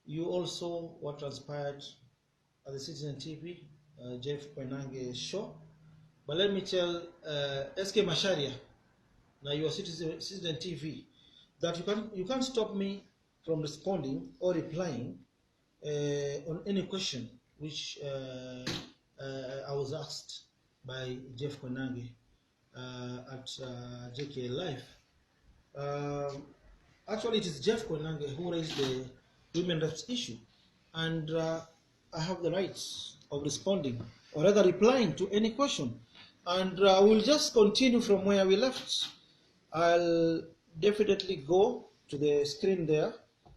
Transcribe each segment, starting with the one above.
You also what transpired at the Citizen TV, Jeff Koinange show. But let me tell SK Masharia, now your Citizen TV, that you can't stop me from responding or replying on any question which I was asked by Jeff Koinange at JK Live. Actually, it is Jeff Koinange who raised the women rights issue, and I have the rights of responding, or rather replying to any question. And we'll just continue from where we left. I'll definitely go to the screen there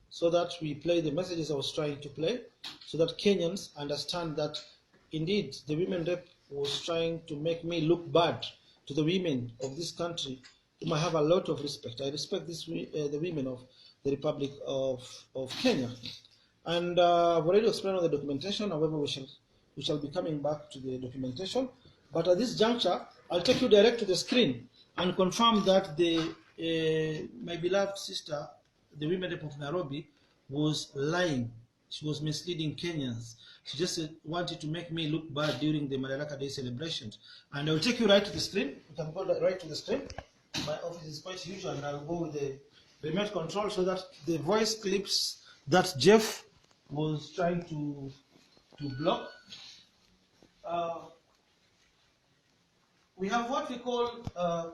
so that we play the messages I was trying to play, so that Kenyans understand that indeed the women rep was trying to make me look bad to the women of this country, whom I have a lot of respect. I respect the women of the Republic of Kenya. And I've already explained on the documentation. However, we shall be coming back to the documentation. But at this juncture, I'll take you direct to the screen and confirm that my beloved sister, the women rep of Nairobi, was lying. She was misleading Kenyans. She just wanted to make me look bad during the Madaraka Day celebrations. And I'll take you right to the screen. You can go right to the screen. My office is quite huge, and I'll go with the remote control so that the voice clips that Jeff was trying to block. We have what we call a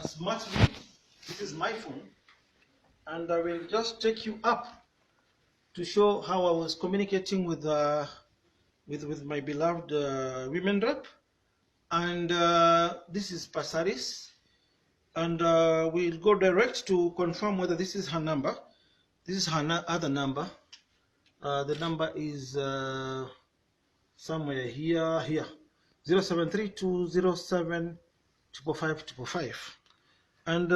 smart phone. This is my phone, and I will just take you up to show how I was communicating with my beloved women rep. And this is Pasaris, and we'll go direct to confirm whether this is her number. This is her other number. The number is somewhere here. 0732075555. And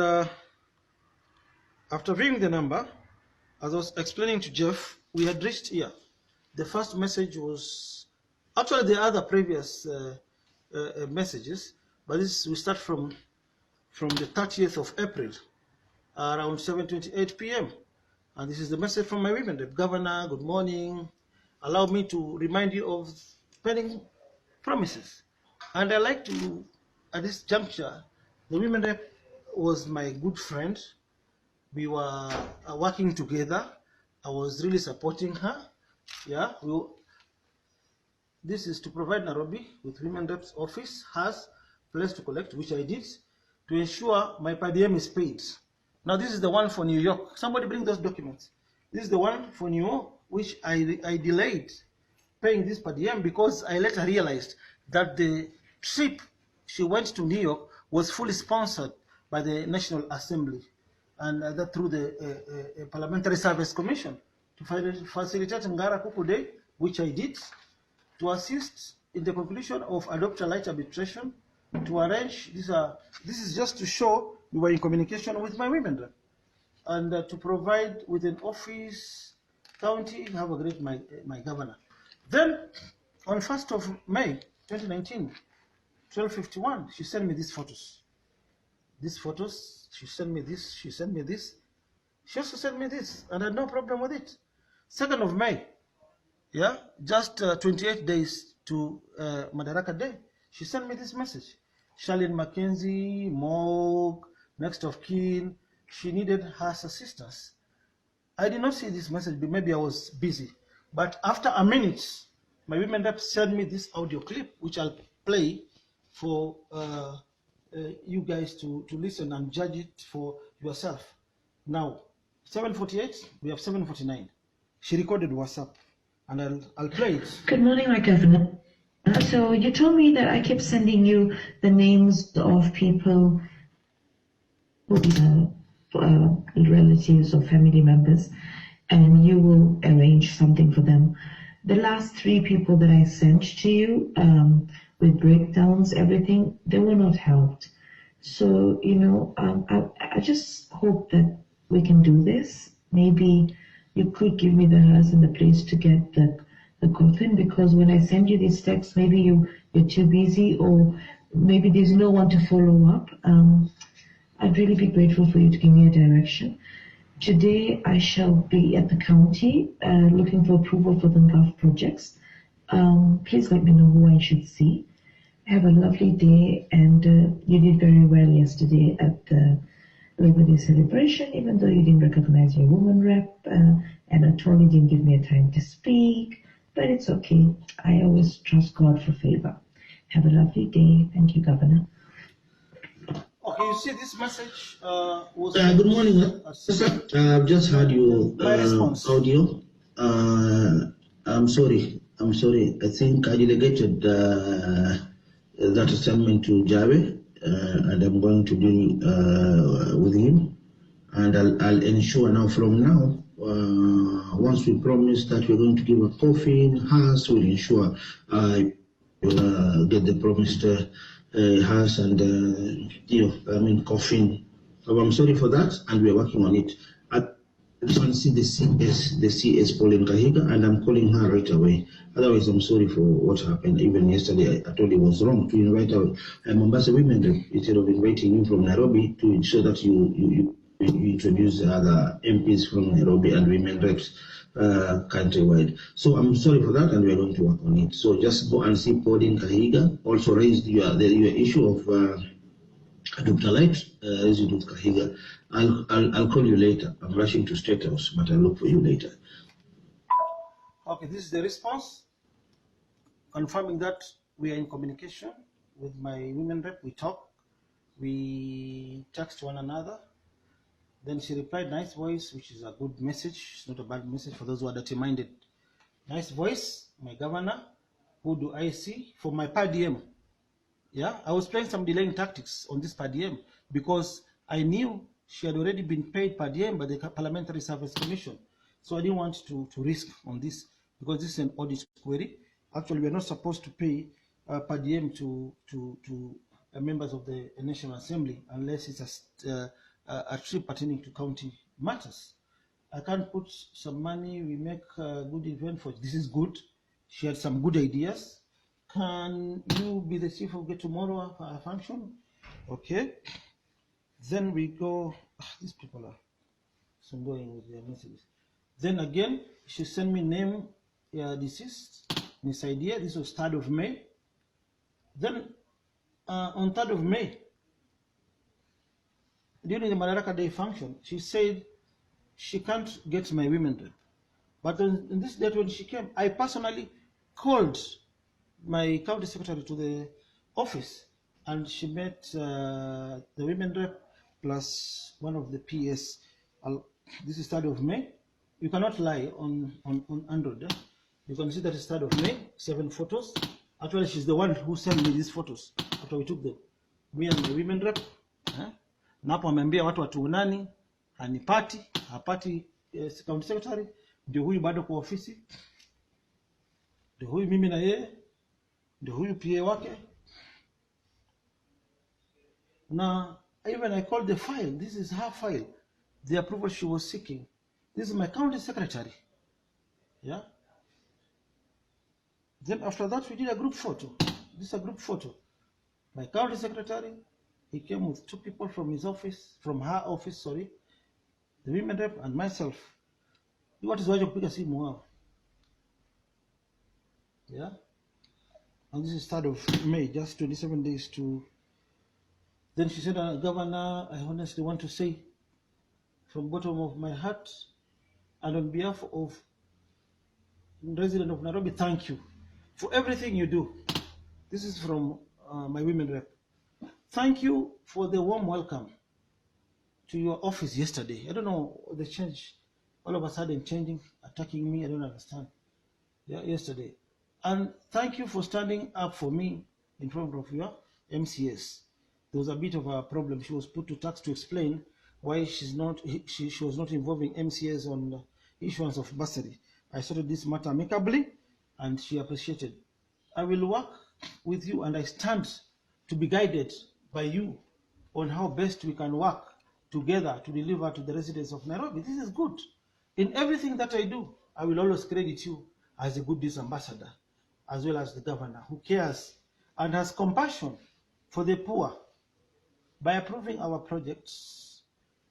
after viewing the number, as I was explaining to Jeff, we had reached here. The first message was actually the other previous messages, but this we start from the 30th of April, around 7:28 p.m. And this is the message from my women rep. Governor, good morning. Allow me to remind you of pending promises. And I like to, at this juncture, the women rep was my good friend. We were working together. I was really supporting her. Yeah, this is to provide Nairobi with women reps office has place to collect, which I did, to ensure my per diem is paid. Now this is the one for New York. Somebody bring those documents. This is the one for New York, which I delayed paying this per diem because I later realized that the trip she went to New York was fully sponsored by the National Assembly, and that through the Parliamentary Service Commission to facilitate Ngara Kuku Day, which I did, to assist in the conclusion of adopt a light arbitration, to arrange this is just to show we were in communication with my women rep, and to provide with an office, county, have a great my governor. Then on 1st of May 2019, 12:51, she sent me these photos. These photos, she sent me this, she sent me this. She also sent me this, and I had no problem with it. 2nd of May, yeah, just 28 days to Madaraka Day, she sent me this message. Charlene Mackenzie, Morg, next of kin, she needed her assistance. I did not see this message, but maybe I was busy. But after a minute, my women rep sent me this audio clip, which I'll play for you guys to listen and judge it for yourself. Now, 7:48, we have 7:49. She recorded WhatsApp, and I'll play it. Good morning, my governor. So you told me that I kept sending you the names of people who are relatives or family members, and you will arrange something for them. The last 3 people that I sent to you with breakdowns, everything, they were not helped. So, you know, I just hope that we can do this. Maybe you could give me the house and the place to get the the coffin, because when I send you these texts, maybe you're too busy, or maybe there's no one to follow up. I'd really be grateful for you to give me a direction. Today I shall be at the county looking for approval for the Gulf projects. Please let me know who I should see. Have a lovely day, and you did very well yesterday at the Labor Day celebration, even though you didn't recognize your woman rep, and Attorney didn't give me a time to speak, but it's okay. I always trust God for favor. Have a lovely day. Thank you, Governor. Okay, you see this message was... Good morning, sir. I've just heard your audio. I'm sorry. I think I delegated that assignment to Jave, and I'm going to deal with him. And I'll ensure now from now, once we promise that we're going to give a coffin, house, we'll ensure I will get the promised house and coffin. So I'm sorry for that, and we're working on it. I just want to see the CS Pauline Kahiga, and I'm calling her right away. Otherwise, I'm sorry for what happened. Even yesterday, I told you it was wrong to invite a Mombasa women instead of inviting you from Nairobi to ensure that you introduce other MPs from Nairobi and women reps countrywide. So I'm sorry for that, and we're going to work on it. So just go and see Pauline Kahiga. Also raised your issue of Dr. Light, raised with Kahiga. I'll call you later. I'm rushing to State House, but I'll look for you later. Okay, this is the response, confirming that we are in communication with my women rep. We talk, we text one another. Then she replied, nice voice, which is a good message. It's not a bad message for those who are dirty-minded. Nice voice, my governor. Who do I see? For my per diem. Yeah, I was playing some delaying tactics on this per diem because I knew she had already been paid per diem by the Parliamentary Service Commission. So I didn't want to risk on this because this is an audit query. Actually, we're not supposed to pay per diem to members of the National Assembly unless it's a trip pertaining to county matters. I can't put some money, we make a good event for it. This is good. She had some good ideas. Can you be the chief of get tomorrow for a function? Okay. Then we go, these people are so going with their messages. Then again, she sent me name deceased, Miss Idea. This was 3rd of May. Then on 3rd of May, during the Madaraka Day function, she said she can't get my women rep. But on this date when she came, I personally called my county secretary to the office, and she met the women rep plus one of the PS. This is 3rd of May. You cannot lie on Android. You can see that it's 3rd of May, 7 photos. Actually, she's the one who sent me these photos after we took them. Me and my women rep. Na hapo ameambia watu watuonani, hanipati, hapati county secretary, ndio huyu bado kwa ofisi, ndio huyu mimi na yeye, ndio huyu PA wake. Now, even I called the file. This is her file, the approval she was seeking. This is my county secretary. Yeah. Then after that, we did a group photo. This is a group photo. My county secretary, he came with 2 people from his office, from her office, sorry, the women rep and myself. What is why you pick a simu? Yeah. And this is 3rd of May, just 27 days to. Then she said, Governor, I honestly want to say from the bottom of my heart and on behalf of the resident of Nairobi, thank you for everything you do. This is from my women rep. Thank you for the warm welcome to your office yesterday. I don't know the change, all of a sudden changing, attacking me. I don't understand. Yeah, yesterday. And thank you for standing up for me in front of your MCS. There was a bit of a problem. She was put to task to explain why she was not involving MCS on the issuance of bursary. I sorted this matter amicably, and she appreciated. I will work with you, and I stand to be guided by you on how best we can work together to deliver to the residents of Nairobi. This is good. In everything that I do, I will always credit you as a good ambassador, as well as the governor, who cares and has compassion for the poor. By approving our projects,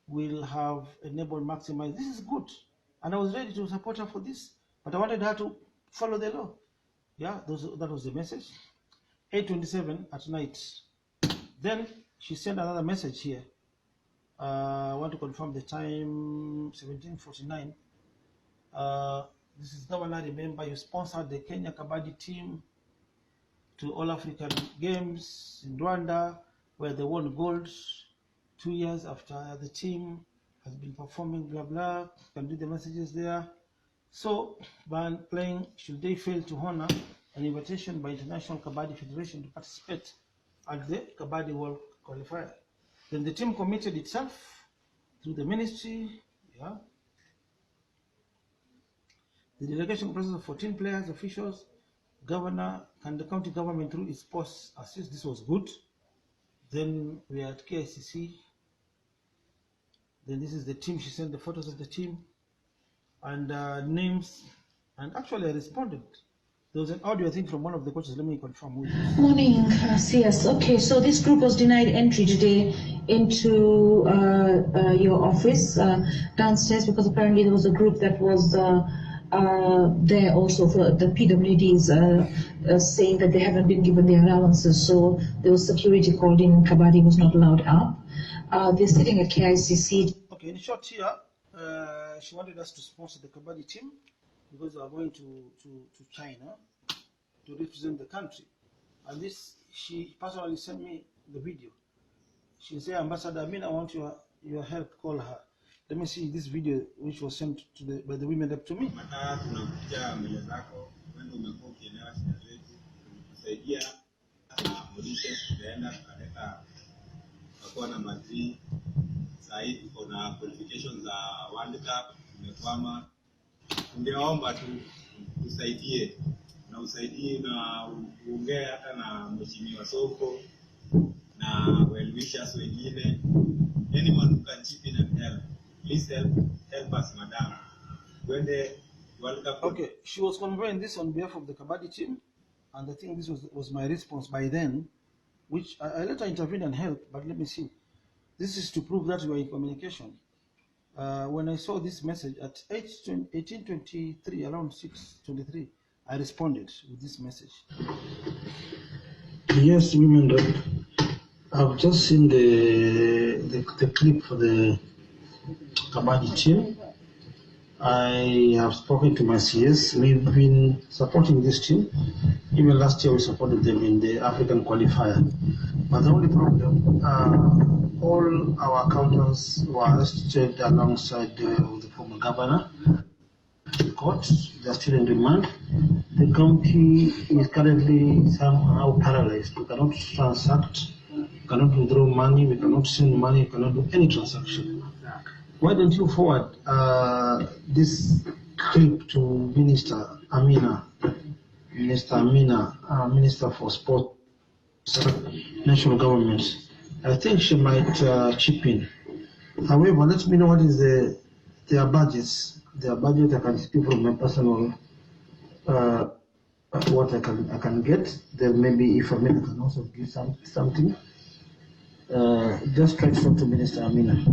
we'll have enabled maximize. This is good. And I was ready to support her for this, but I wanted her to follow the law. Yeah, that was the message. 8:27 at night. Then she sent another message here. I want to confirm the time, 17:49. This is Governor, remember you sponsored the Kenya Kabaddi team to All African Games in Rwanda, where they won gold 2 years after the team has been performing, blah, blah. You can read the messages there. So, by playing, should they fail to honor an invitation by International Kabaddi Federation to participate at the Kabaddi World Qualifier? Then the team committed itself through the ministry, yeah. The delegation process of 14 players, officials, governor, and the county government through its posts assist. This was good. Then we are at KICC. Then this is the team. She sent the photos of the team and names. And actually, I responded. There was an audio, I think, from one of the coaches. Let me confirm who it is. Morning, CS. Okay, so this group was denied entry today into your office downstairs because apparently there was a group that was there also for the PWDs saying that they haven't been given their allowances. So there was security called in. Kabaddi was not allowed up. They're sitting at KICC. Okay, in short here, she wanted us to sponsor the Kabaddi team because we are going to China to represent the country. And this, she personally sent me the video. She said, Ambassador Amin, I want your help, call her. Let me see this video which was sent to by the women up to me. Ungeomba tu usaidie na uongee hata na mheshimiwa Sonko na well wishers wengine, anyone who can chip in and help. Please help us, madam. When the World Cup. Okay, she was conveying this on behalf of the Kabaddi team, and I think this was my response by then, which I later intervened and helped. But let me see. This is to prove that we are in communication. When I saw this message at 18:23, around 6:23, I responded with this message. Yes, women rep. I've just seen the clip for the Kabaddi team. I have spoken to my CS. We've been supporting this team. Even last year we supported them in the African qualifier. But the only problem, all our accountants were arrested alongside the former governor. The court, they are still in remand. The county is currently somehow paralyzed. We cannot transact, we cannot withdraw money, we cannot send money, we cannot do any transaction. Why don't you forward this clip to Minister Amina, Minister for Sport, National Government? I think she might chip in. However, let me know what is their budgets. Their budget, I can speak from my personal what I can get. Then maybe if Amina can also give something. Just try to talk to Minister Amina.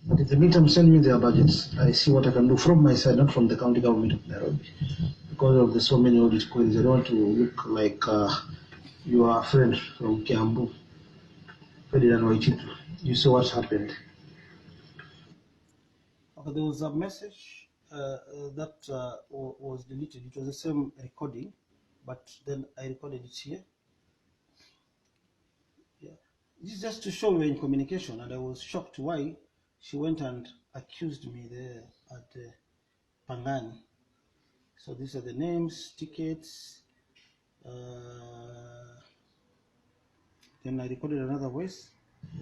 But in the meantime, send me their budgets. I see what I can do from my side, not from the county government of Nairobi. Because of the so many audit queries, I don't want to look like you are a friend from Kiambu. Ferdinand Waititu. You saw what happened. Okay, there was a message that was deleted. It was the same recording, but then I recorded it here. Yeah, this is just to show we're in communication, and I was shocked why she went and accused me there at Pangani. So these are the names, tickets. Then I recorded another voice.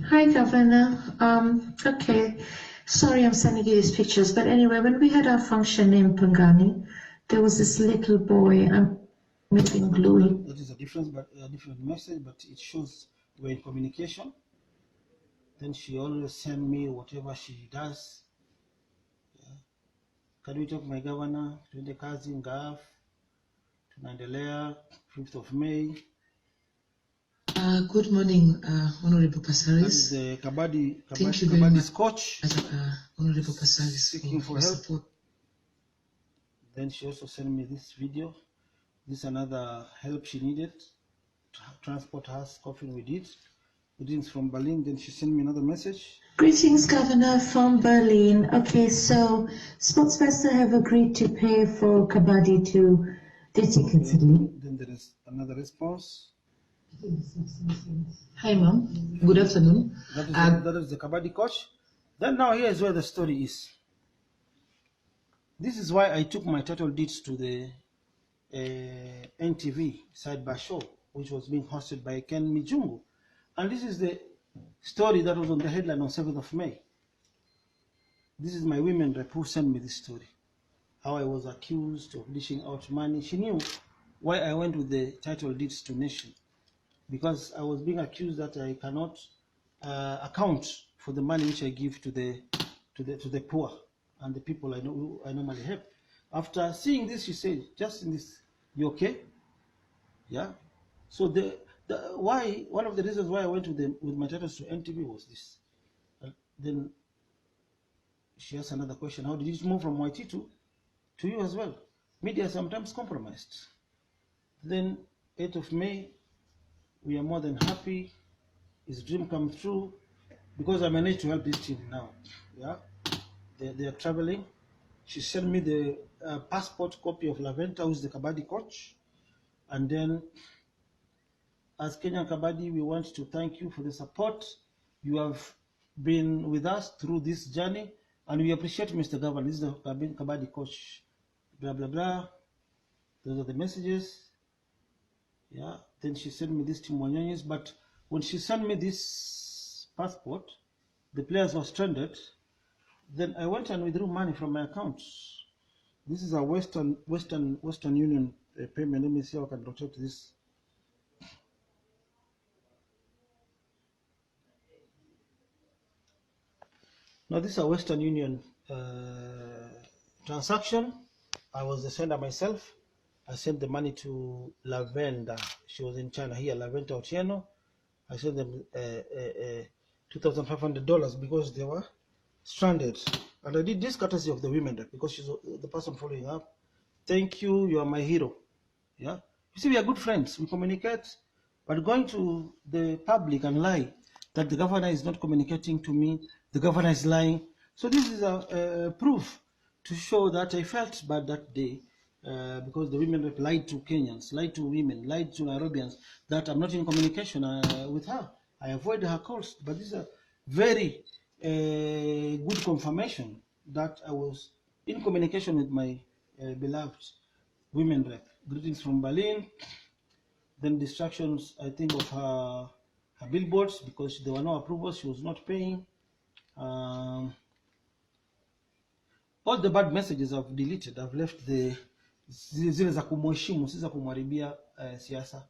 Hi, Governor. Okay. Sorry I'm sending you these pictures, but anyway, when we had our function in Pangani, there was this little boy, I'm making glue. That is a different message, but it shows we're in communication. Then she always send me whatever she does. Yeah. Can we talk my governor, to the cousin, Gaf, Tunaendelea 5th of May. Good morning, Honorable That is Passaris. the Kabadi Thank you very much, Kabadi's coach Honorable Passaris, seeking for your help. support. Then she also sent me this video. This is another help she needed to transport her coffin. We did. Greetings from Berlin. Then she sent me another message. Greetings, Governor from Berlin. Okay, so Sportsfesta have agreed to pay for Kabadi to the tickets. Then there is another response. Hi, Ma'am. Good afternoon. That is the Kabadi coach. Then now here is where the story is. This is why I took my title deeds to the NTV sidebar show, which was being hosted by Ken Mijungu. And this is the story that was on the headline on 7th of May. This is my women rep who sent me this story. How I was accused of dishing out money. She knew why I went with the title deeds to Nation. Because I was being accused that I cannot account for the money which I give to the poor and the people I normally help. After seeing this, she said, "Just in this, you okay?" Yeah. So one of the reasons why I went with my titles to NTV was this. Then she asked another question: how did it move from YT to you as well? Media sometimes compromised. Then 8th of May, we are more than happy. His dream come true because I managed to help this team now. Yeah, they are traveling. She sent me the passport copy of Laventa, who is the Kabadi coach. And then, as Kenyan Kabadi, we want to thank you for the support. You have been with us through this journey, and we appreciate Mr. Governor. This is the Kabadi coach. Blah, blah, blah. Those are the messages. Yeah. Then she sent me this Team Wanyonyi's, but when she sent me this passport, the players were stranded. Then I went and withdrew money from my account. This is a Western Union payment. Let me see how I can rotate this. Now this is a Western Union transaction. I was the sender myself. I sent the money to Lavenda. She was in China here, Lavenda Otieno. I sent them $2,500 because they were stranded. And I did this courtesy of the women rep because she's the person following up. Thank you, you are my hero. Yeah. You see, we are good friends. We communicate, but going to the public and lie that the governor is not communicating to me, the governor is lying. So this is a proof to show that I felt bad that day because the women rep lied to Kenyans, lied to women, lied to Nairobians that I'm not in communication with her. I avoid her calls, but this is a very good confirmation that I was in communication with my beloved women rep. Greetings from Berlin. Then distractions, I think, of her billboards because there were no approvals. She was not paying. All the bad messages I've deleted. I've left the zile za kumheshimu, si za kumharibia siasa.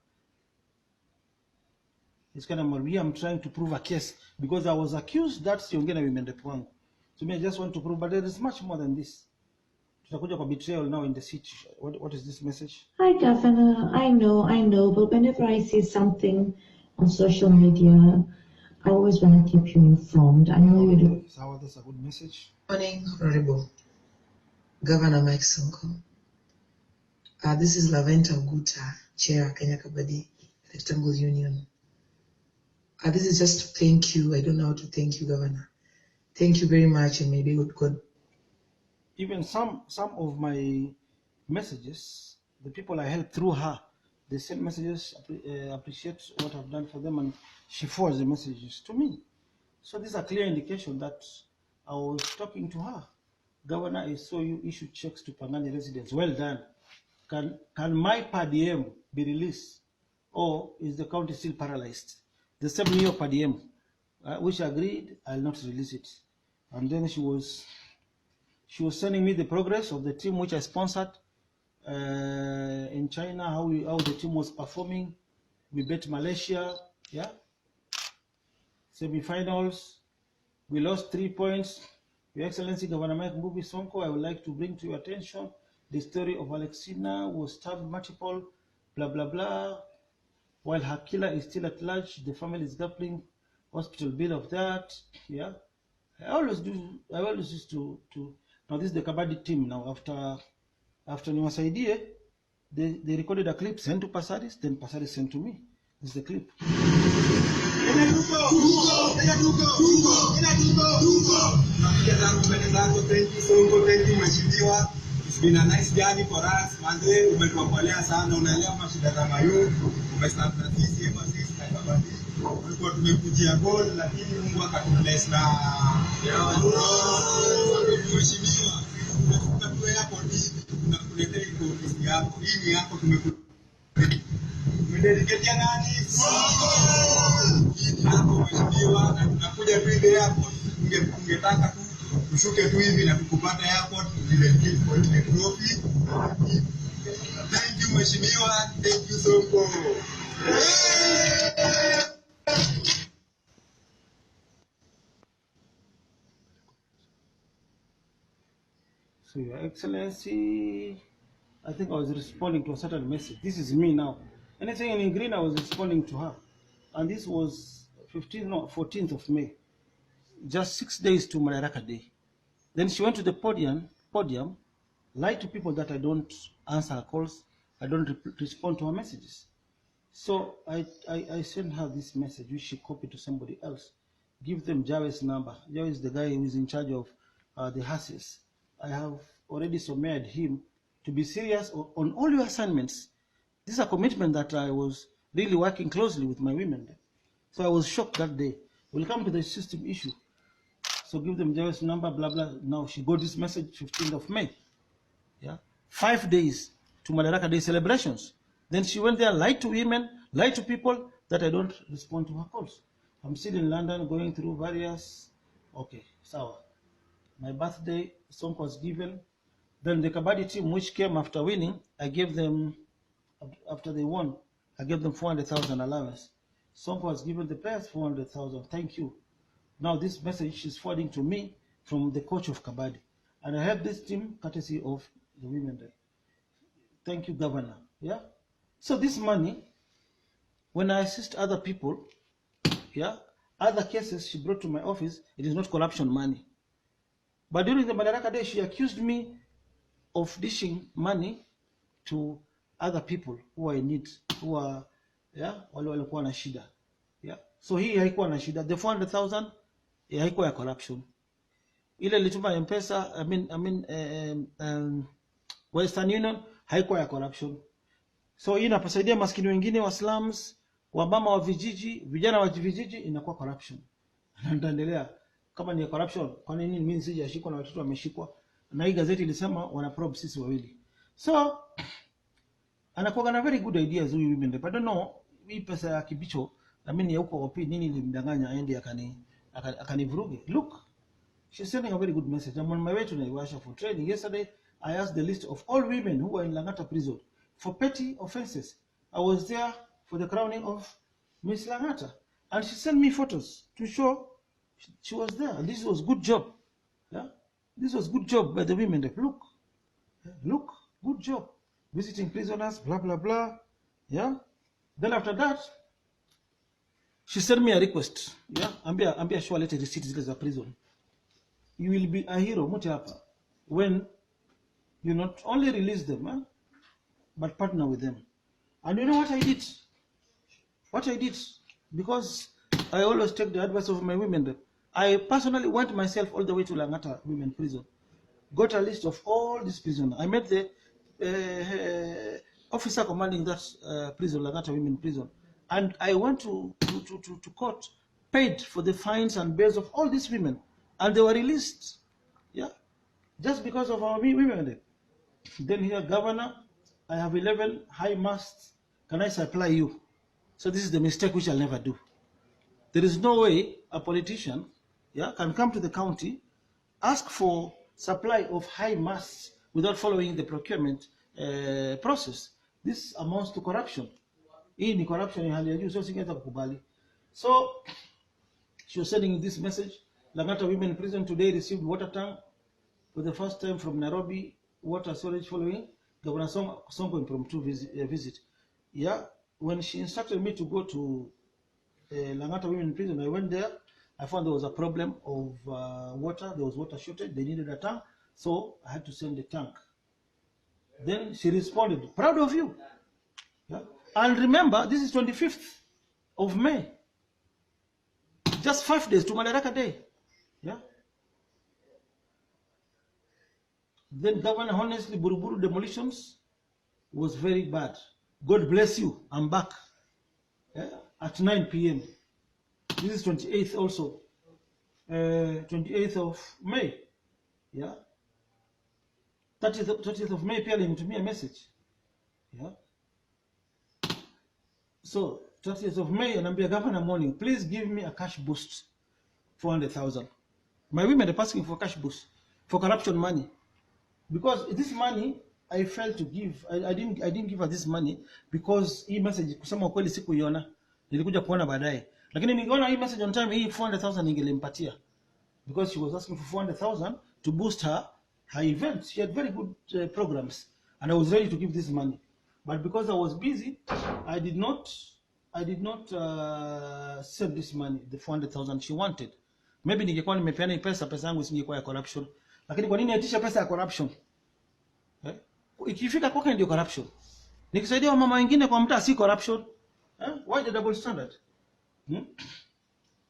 It's kind of Maria. I'm trying to prove a case because I was accused that siongea na women rep wangu. To me, I just want to prove, but there is much more than this. Tutakuja kwa betrayal now in the city. What is this message? Hi, Governor. I know, but whenever I see something on social media, I always want to keep you informed. I know you do. So that's a good message. Morning, Honorable Governor Mike Sonko. This is Laventa Oguta, Chair, Kenya Kabadi Rectangle Union. This is just to thank you. I don't know how to thank you, Governor. Thank you very much, and may be good God. Even some of my messages, the people I helped through her, they send messages, appreciate what I've done for them, and she forwards the messages to me. So this is a clear indication that I was talking to her. Governor, I saw you issue checks to Pangani residents. Well done. Can my per diem be released, or is the county still paralyzed? The 7-year per diem, which agreed, I'll not release it. And then she was sending me the progress of the team which I sponsored in China, how the team was performing. We beat Malaysia, yeah. Semi-finals. We lost 3 points. Your Excellency, Governor Mike Mbuvi Sonko, I would like to bring to your attention the story of Alexina was stabbed multiple, blah, blah, blah. While her killer is still at large, the family is grappling hospital bill of that. Yeah. I always used to now this is the Kabaddi team now after Niwasaidie, they recorded a clip, sent to Pasaris, then Pasaris sent to me. This is the clip. It's been a nice journey for us. Manze, umetuokolea sana, unaelewa mashida za mayu, umestart na sisi hapa sisi na Kabaddi. Tulikuwa tumekujia goal lakini Mungu akatubless na mheshimiwa. Tunataka tuwe hapo tunakuletea iko ofisi yako. Hii ni yako tumededicate nani? Hii ni yako mheshimiwa, na tunakuja tu hivi hapo. Ungetaka tu tushuke tu hivi na tukupata airport vile kwa ile trophy. Thank you mheshimiwa, thank you Sonko. So Your Excellency, I think I was responding to a certain message. This is me now. Anything in green, I was responding to her. And this was 14th of May. Just 6 days to Madaraka Day. Then she went to the podium, lied to people that I don't answer her calls, I don't respond to her messages. So I sent her this message, which she copied to somebody else. Give them Jawed's number. Jawed is the guy who is in charge of the HASIS. I have already submitted him to be serious on all your assignments. This is a commitment that I was really working closely with my women. So I was shocked that day. We'll come to the system issue. So give them Jawed's number, blah, blah. Now she got this message 15th of May. Yeah, 5 days to Madaraka Day celebrations. Then she went there, lied to women, lied to people that I don't respond to her calls. I'm still in London going through various, okay, sawa. My birthday, song was given. Then the Kabaddi team, which came after winning, I gave them, after they won, I gave them 400,000 allowance. Song was given the players 400,000. Thank you. Now this message she's forwarding to me from the coach of Kabaddi. And I have this team courtesy of the women there. Thank you, Governor. Yeah. So this money, when I assist other people, yeah, other cases she brought to my office, it is not corruption money. But during the Madaraka Day, she accused me of dishing money to other people who are in need, who are, yeah, wale walikuwa na shida. Yeah. So hii haikuwa na shida. The 400,000 haikuwa ya corruption. Ile lituma M-Pesa, Western Union, haikuwa ya corruption. So hii inapasaidia maskini wengine wa slums, wamama wa vijiji, vijana wa vijiji, inakuwa corruption. Nitaendelea kama ni corruption, kwa nini mimi sijashikwa na watoto wameshikwa? Na hii gazeti ilisema wana probe sisi wawili. So anakuwa na very good ideas huyu women. I don't know, hii pesa ya kibicho, ya huko wapi nini ilimdanganya aende akanivuruge. Look, she's sending a very good message. I'm on my way to Naivasha for training. Yesterday, I asked the list of all women who were in Langata prison for petty offenses. I was there for the crowning of Miss Langata. And she sent me photos to show she was there. And this was good job. Yeah? This was good job by the women. Look, good job. Visiting prisoners, blah, blah, blah. Yeah? Then after that, she sent me a request. Yeah? Ambia sure let receipt zile za prison. You will be a hero, muti hapa, when you not only release them, but partner with them. And you know what I did? Because I always take the advice of my women. I personally went myself all the way to Langata women prison. Got a list of all these prisoners. I met the officer commanding that prison, Langata women prison. And I went to court, paid for the fines and bails of all these women. And they were released. Yeah? Just because of our women. Then here, Governor, I have 11 high masts. Can I supply you? So this is the mistake which I'll never do. There is no way a politician, yeah, can come to the county, ask for supply of high masts without following the procurement process. This amounts to corruption. Hii ni corruption in hali ya juu, so singeweza kukubali. So she was sending this message. Langata women prison today received water tank for the first time from Nairobi water storage following Governor Sonko impromptu visit. Yeah, when she instructed me to go to Langata Women Prison, I went there. I found there was a problem of water. There was water shortage. They needed a tank, so I had to send the tank. Then she responded, "Proud of you." Yeah? And remember, this is 25th of May. Just 5 days to Madaraka Day. Yeah. Then Governor, honestly, Buruburu demolitions was very bad. God bless you. I'm back. Yeah? At 9 p.m. This is 28th also. 28th of May. Yeah. 30th of May, pia to me a message. Yeah. So 30th of May, and I'm be Governor morning. Please give me a cash boost, 400,000. My women are asking for cash boost for corruption money, because this money I failed to give. I didn't give her this money because hii message kusema kweli sikuiona, nilikuja kuona baadaye, lakini ningeona hii message on time, hii 400,000 ningelimpatia, because she was asking for 400,000 to boost her events. She had very good programs, and I was ready to give this money, but because I was busy, I did not send this money, the 400,000 she wanted. Maybe ningekuwa nimepeana pesa yangu isingekuwa ya corruption, lakini kwa nini aitisha pesa ya corruption? Ikifika kwake ndio corruption. Nikisaidia wamama wengine kwa mtaa si corruption. Why the double standard?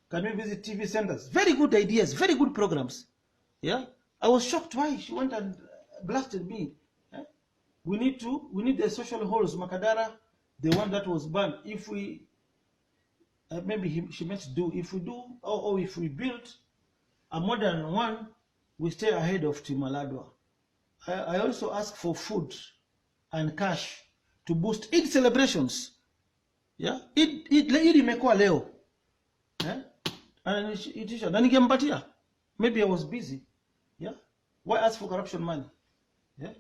Can we visit TV centers? Very good ideas, very good programs. Yeah, I was shocked why she went and blasted me. We need the social halls, Makadara, the one that was banned. If we maybe she meant to do, if we do, or if we build a modern one, we stay ahead of Timaladwa. I also ask for food and cash to boost Eid celebrations. Yeah, Eid imekuwa leo. And itisha na ningempatia. Maybe I was busy. Yeah, why ask for corruption money? Yeah,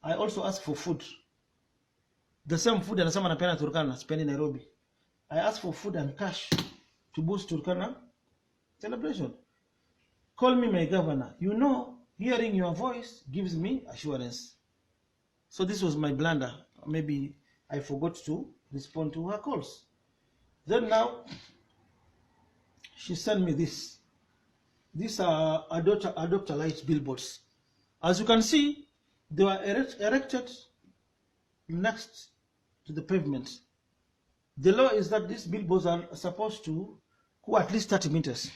I also ask for food. The same food anasema napeana Turkana, spend Nairobi. I ask for food and cash to boost Turkana celebration. Call me my governor. You know, hearing your voice gives me assurance. So this was my blunder. Maybe I forgot to respond to her calls. Then now, she sent me this. These are adopter light billboards. As you can see, they were erected next to the pavement. The law is that these billboards are supposed to go at least 30 meters.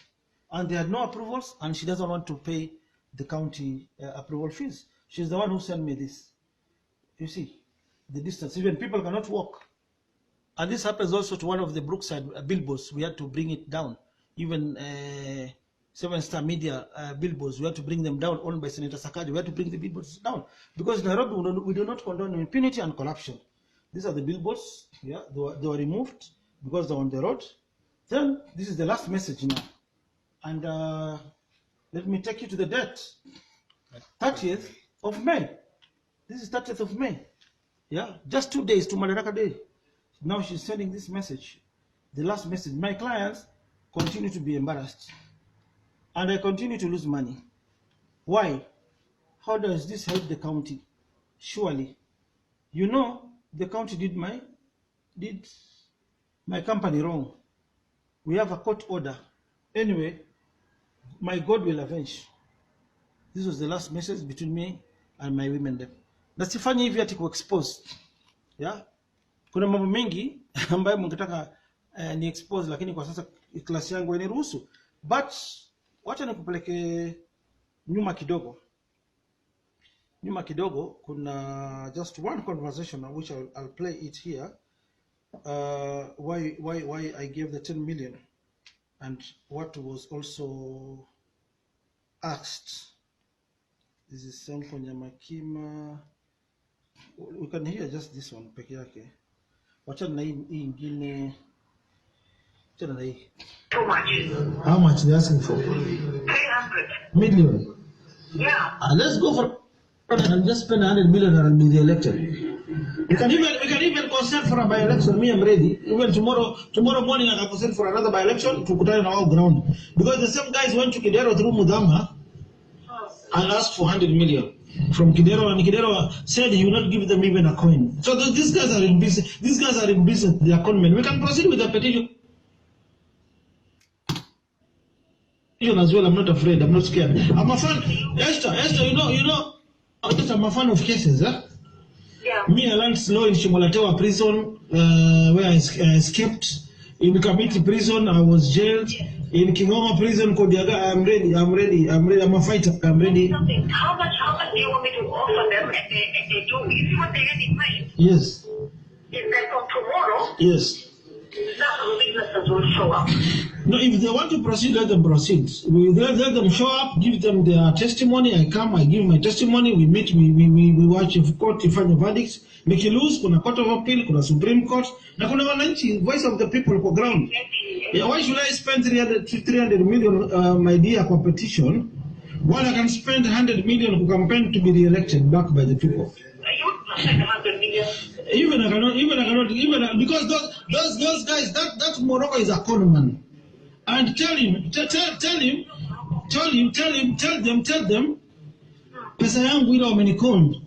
And they had no approvals, and she doesn't want to pay the county approval fees. She's the one who sent me this. You see, the distance. Even people cannot walk. And this happens also to one of the Brookside billboards. We had to bring it down. Even 7-Star Media billboards, we had to bring them down, owned by Senator Sakaja. We had to bring the billboards down. Because in Nairobi, we do not condone impunity and corruption. These are the billboards. Yeah, they were removed because they're on the road. Then, this is the last message now. And let me take you to the date. 30th of May. This is 30th of May. Yeah, just 2 days to Madaraka Day. Now she's sending this message. The last message. My clients continue to be embarrassed. And I continue to lose money. Why? How does this help the county? Surely. You know, the county did my company wrong. We have a court order. Anyway, my God will avenge. This was the last message between me and my women there. Na sifanye hivi ati ku-expose. Yeah? Kuna mambo mengi ambayo mngetaka ni expose, lakini kwa sasa klasi yangu hainiruhusu. But wacha nikupeleke nyuma kidogo. Nyuma kidogo kuna just one conversation which I'll play it here. Why I gave the 10 million and what was also asked. This is Sonko Nyamakima. We can hear just this one peke yake. Wacha na hii ingine. Wacha na hii. How much they asking for? 300 million. Yeah. Let's go for and just spend 100 million and be elected. We can even consent for a by-election. Me, I'm ready. Even tomorrow morning, I can consent for another by-election to put on our ground. Because the same guys went to Kidero through Mudama and asked for 100 million. from Kidero, and Kidero said he will not give them even a coin. So these guys are in business. These guys are in business. They are conmen. We can proceed with the petition as well. I'm not afraid. I'm not scared. I'm a fan. Esther, you know, I'm a fan of cases, huh? Yeah. Me, I learned law in Shimolatewa prison, where I escaped. In Kamiti prison, I was jailed. In Kingoma prison, Kodiaga, I'm ready. I'm a fighter. I'm ready. How much do you want me to offer them and they do? You see what they had in mind? Yes. Is that from tomorrow? Yes. Some witnesses will show up. No, if they want to proceed, let them proceed. We let them show up, give them their testimony. I come, I give my testimony. We meet, we watch if court ifanye verdicts. Nikilose, kuna court of appeal, kuna Supreme Court, na kuna wananchi, voice of the people for ground. Yeah, why should I spend 300 million, my dear, for petition, while I can spend 100 million to campaign to be re-elected back by the people? Even I cannot, because those guys, that Morocco is a con man. And tell them, pesa yangu ile wamenikond.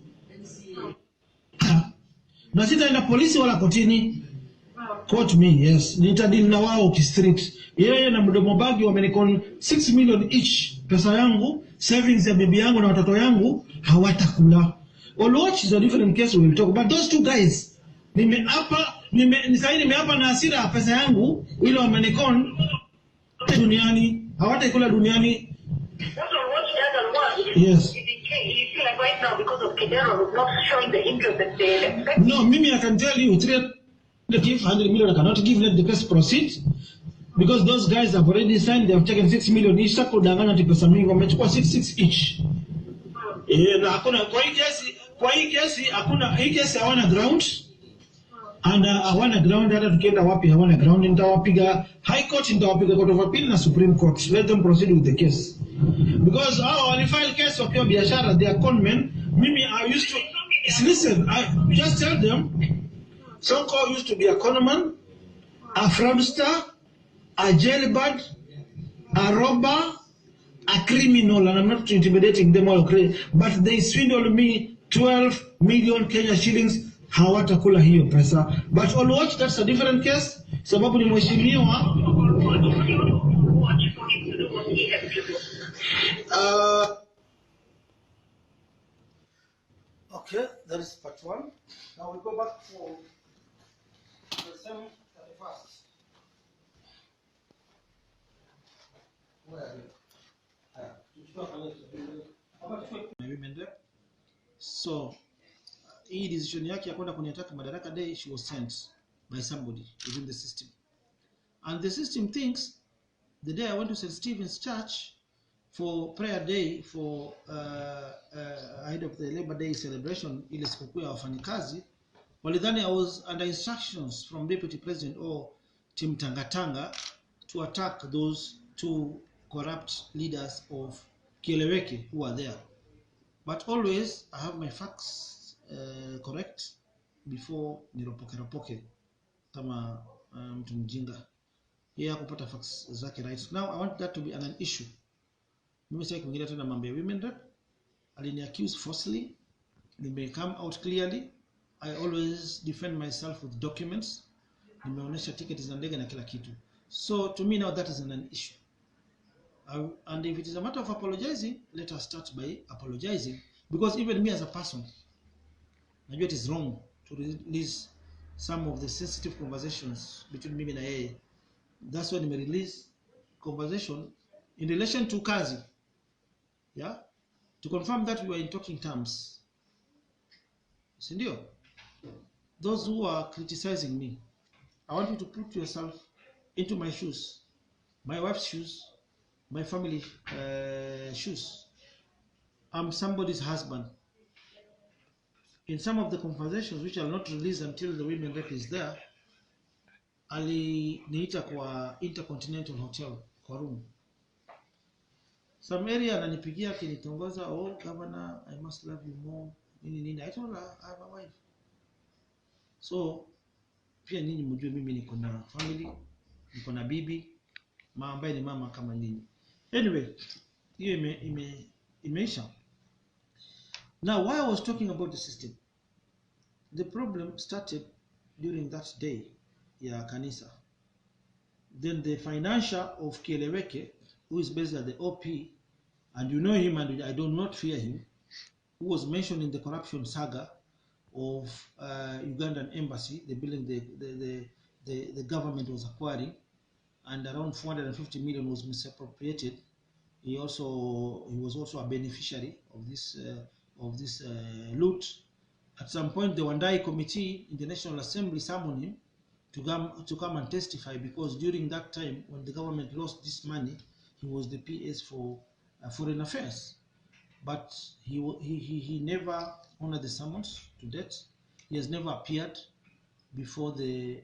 Na sitaenda polisi wala kotini. Quote me, yes. Nitadili na wao ki-street. Yeye na mdomo bagi wamenikond 6 million each. Pesa yangu, savings ya bibi yangu na watoto yangu, hawatakula. Oloch is a different case we will talk. But those two guys, nimeapa na hasira pesa yangu, ile wamenikond duniani, hawatakula duniani. Yes. You feel like right now because of Kidero is not showing the interest that they expect. No, Mimi, I can tell you, 300 million I cannot give, let the case proceed. Because those guys have already signed, they have taken 6 million each. Sasa kudanganya ati pesa mingi wamechukua 6 each. Na hakuna kwa hii kesi hakuna, hii kesi hawana ground. And hawana ground, hata tukienda wapi hawana ground. Nitawapiga High Court, nitawapiga Court of Appeal na Supreme Court. Let them proceed with the case. Because when file case wakiwa biashara, they are conmen. Mimi, I used to listen. I just tell them, Sonko used to be a conman, a fraudster, a jailbird, a robber, a criminal, and I'm not intimidating them all, but they swindled me 12 million Kenya shillings. Hawatakula hiyo pesa. But all watch, that's a different case. Sababu ni mheshimiwa. Okay, that is part 1. Now we go back for the same 31st. Where are you? So, hii decision yake ya kwenda kuniataka Madaraka Day, she was sent by somebody within the system. And the system thinks the day I went to St. Stephen's Church for prayer day for ahead of the Labor Day celebration, ile sikukuu ya wafanyikazi, walidhani I was under instructions from Deputy President or Team Tangatanga to attack those two corrupt leaders of Kieleweke who are there. But always I have my facts correct before niropoke kama mtu mjinga. Yeye kupata facts zake right. Now I want that to be an issue. Mimi sasa kuingia tena mambo ya women rep. Alini accuse falsely. Nime come out clearly. I always defend myself with documents. Nimeonyesha tickets za ndege na kila kitu. So to me now that is an issue. And if it is a matter of apologizing, let us start by apologizing. Because even me as a person, I know it is wrong to release some of the sensitive conversations between me and yeye. That's when we release conversation in relation to kazi. Yeah? To confirm that we were in talking terms. Sindio? Those who are criticizing me, I want you to put yourself into my shoes, my wife's shoes, my family shoes. I'm somebody's husband. In some of the conversations which I'll not release until the women rep is there, aliniita kwa Intercontinental Hotel kwa room. Some area ananipigia akinitongoza, oh governor, I must love you more. Nini. I told her I have a wife. So pia ninyi mjue mimi niko na family, niko na bibi, ambaye ni mama kama ninyi. Anyway, hiyo imeisha. Now, why I was talking about the system, the problem started during that day, ya kanisa. Then the financier of Kieleweke, who is based at the OP, and you know him and I do not fear him, who was mentioned in the corruption saga of Ugandan embassy, the building the government was acquiring, and around 450 million was misappropriated. He was also a beneficiary of this loot. At some point, the Wandai committee in the National Assembly summoned him to come and testify, because during that time when the government lost this money, he was the PS for foreign affairs. But he never honored the summons to date. He has never appeared before the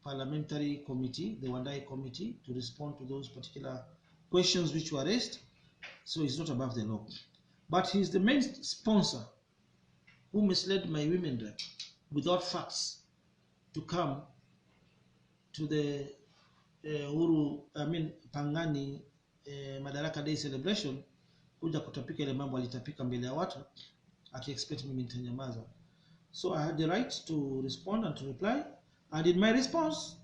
parliamentary committee, the Wandai committee, to respond to those particular questions which were raised. So he's not above the law. But he's the main sponsor who misled my women rep without facts to come to the Pangani Madaraka Day celebration, kuja kutapika ile mambo alitapika mbele ya watu, aki-expect mimi nitanyamaza. So I had the right to respond and to reply, and in my response,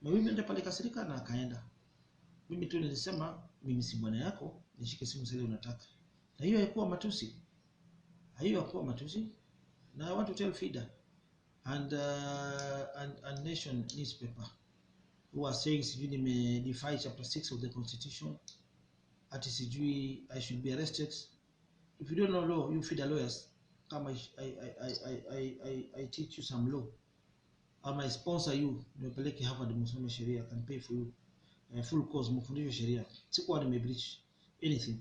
my women rep alikasirika na akaenda. Mimi tu nilisema, mimi si bwana yako, nishike simu sasa unataka. Na hiyo haikuwa matusi. Now I want to tell FIDA and Nation newspaper, who are saying sijui may defy chapter 6 of the constitution, ati sijui I should be arrested. If you don't know law, you FIDA lawyers, come I teach you some law. I might sponsor you, niwapeleke Harvard msome sheria, can pay for you full course mfundishe sheria. Sikuwa nimebreach anything.